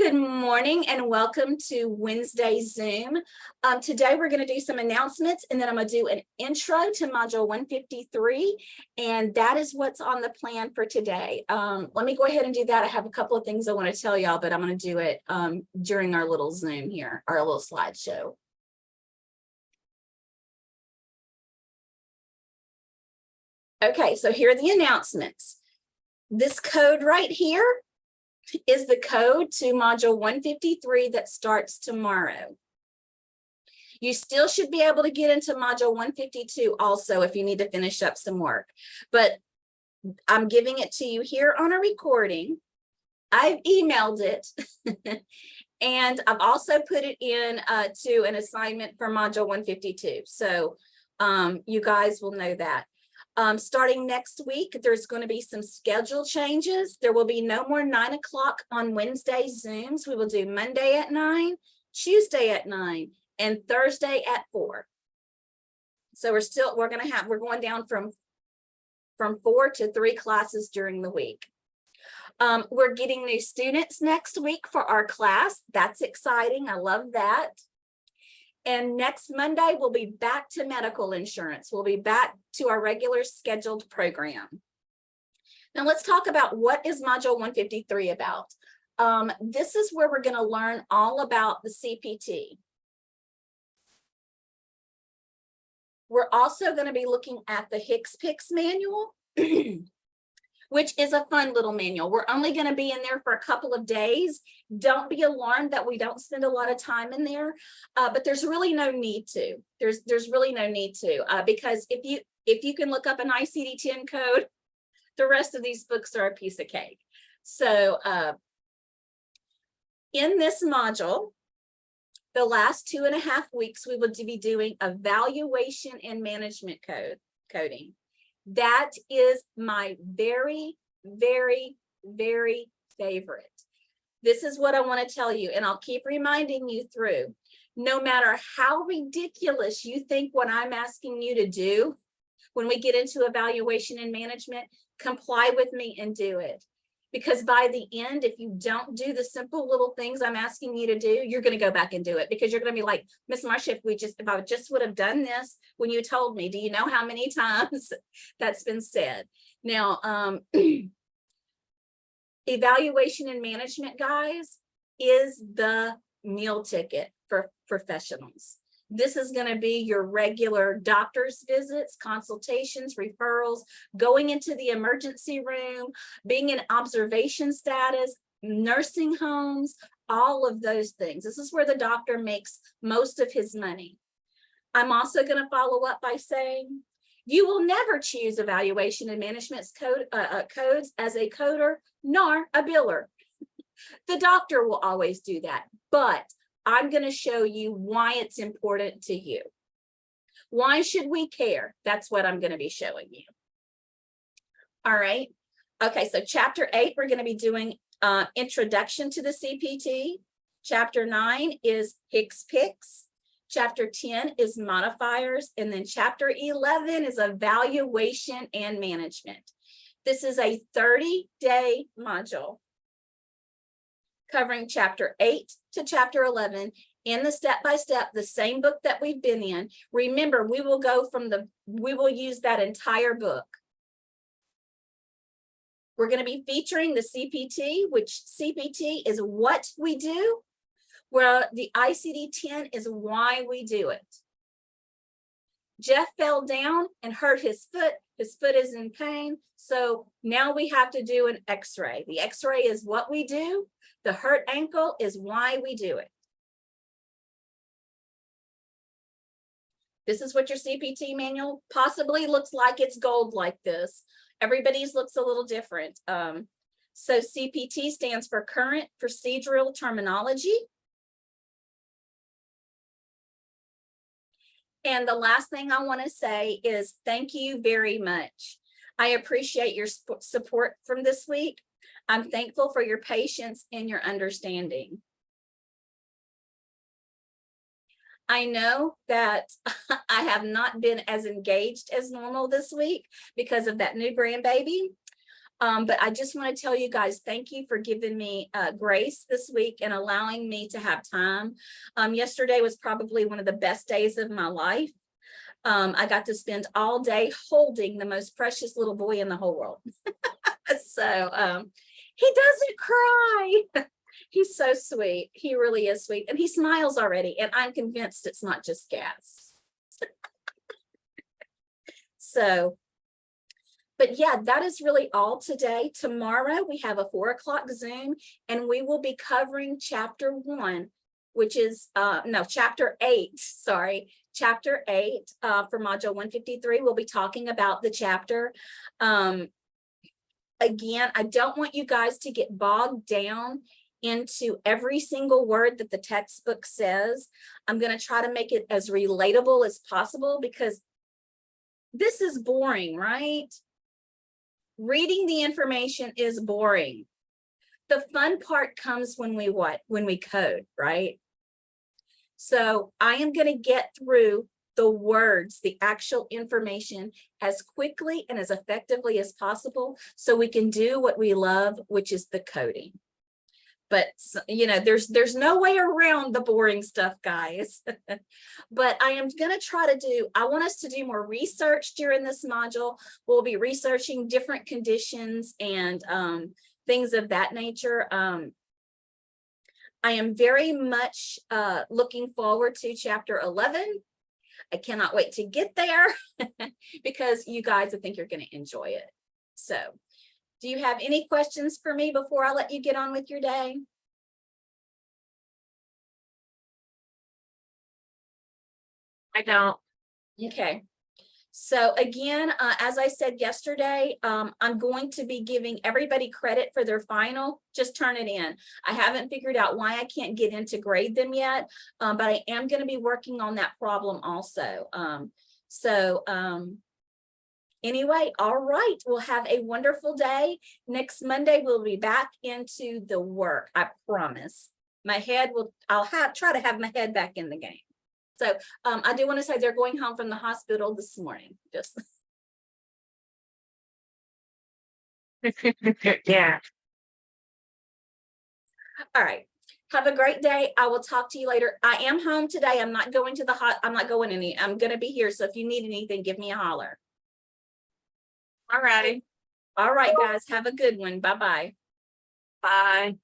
Good morning and welcome to Wednesday Zoom. Today we're going to do some announcements and then I'm going to do an intro to Module 153, and that is what's on the plan for today. Let me go ahead and do that. I have a couple of things I want to tell y'all, but I'm going to do it during our little Zoom here, our little slideshow. Okay, so here are the announcements. This code right here is the code to Module 153 that starts tomorrow. You still should be able to get into Module 152 also if you need to finish up some work, but I'm giving it to you here on a recording. I've emailed it and I've also put it in to an assignment for Module 152. So you guys will know that. Starting next week, there's going to be some schedule changes. There will be no more 9 o'clock on Wednesday Zooms. We will do Monday at 9, Tuesday at 9, and Thursday at 4. So we're going down from 4 to 3 classes during the week. We're getting new students next week for our class. That's exciting. I love that. And next Monday, we'll be back to medical insurance. We'll be back to our regular scheduled program. Now let's talk about what is Module 153 about. This is where we're going to learn all about the CPT. We're also going to be looking at the HCPCS manual, which is a fun little manual. We're only going to be in there for a couple of days. Don't be alarmed that we don't spend a lot of time in there, but there's really no need to. There's really no need to, because if you can look up an ICD-10 code, the rest of these books are a piece of cake. So in this module, the last 2.5 weeks, we will be doing evaluation and management coding. That is my very, very, very favorite. This is what I want to tell you, and I'll keep reminding you through. No matter how ridiculous you think what I'm asking you to do, when we get into evaluation and management, comply with me and do it. Because by the end, if you don't do the simple little things I'm asking you to do, you're going to go back and do it, because you're going to be like, Miss Marcia, if I just would have done this when you told me. Do you know how many times that's been said? Now, evaluation and management, guys, is the meal ticket for professionals. This is going to be your regular doctor's visits, consultations, referrals, going into the emergency room, being in observation status, nursing homes, all of those things. This is where the doctor makes most of his money. I'm also going to follow up by saying, you will never choose evaluation and management codes as a coder nor a biller. The doctor will always do that, but I'm going to show you why it's important to you. Why should we care? That's what I'm going to be showing you. All right. Okay, so Chapter 8, we're going to be doing Introduction to the CPT. Chapter 9 is HCPCS. Chapter 10 is Modifiers. And then Chapter 11 is Evaluation and Management. This is a 30-day module covering Chapter 8 to Chapter 11 in the step-by-step, the same book that we've been in. Remember, we will use that entire book. We're going to be featuring the CPT, which CPT is what we do, where the ICD-10 is why we do it. Jeff fell down and hurt his foot. His foot is in pain. So now we have to do an x-ray. The x-ray is what we do. The hurt ankle is why we do it. This is what your CPT manual possibly looks like. It's gold like this. Everybody's looks a little different. So CPT stands for Current Procedural Terminology. And the last thing I want to say is thank you very much. I appreciate your support from this week. I'm thankful for your patience and your understanding. I know that I have not been as engaged as normal this week because of that new grandbaby. But I just want to tell you guys, thank you for giving me grace this week and allowing me to have time. Yesterday was probably one of the best days of my life. I got to spend all day holding the most precious little boy in the whole world. So he doesn't cry. He's so sweet. He really is sweet. And he smiles already. And I'm convinced it's not just gas. So, but yeah, that is really all today. Tomorrow we have a 4 o'clock Zoom, and we will be covering chapter 1, which is chapter 8. Sorry, chapter 8 for module 153. We'll be talking about the chapter. Again, I don't want you guys to get bogged down into every single word that the textbook says. I'm going to try to make it as relatable as possible, because this is boring, right? Reading the information is boring. The fun part comes when we what? When we code, right? So I am going to get through the words, the actual information, as quickly and as effectively as possible, so we can do what we love, which is the coding. But you know, there's no way around the boring stuff, guys. But I am going to try to do, I want us to do more research during this module. We'll be researching different conditions and things of that nature. I am very much looking forward to chapter 11. I cannot wait to get there because you guys, I think you're going to enjoy it. So, do you have any questions for me before I let you get on with your day? I don't. Okay. So again, as I said yesterday, I'm going to be giving everybody credit for their final. Just turn it in. I haven't figured out why I can't get in to grade them yet, but I am going to be working on that problem also. Anyway, all right, we'll have a wonderful day. Next Monday, we'll be back into the work. I promise. I'll try to have my head back in the game. So I do want to say they're going home from the hospital this morning. Just Yeah. all right. Have a great day. I will talk to you later. I am home today. I'm not going to I'm not going any. I'm going to be here. So if you need anything, give me a holler. All righty. All right, guys. Have a good one. Bye-bye. Bye.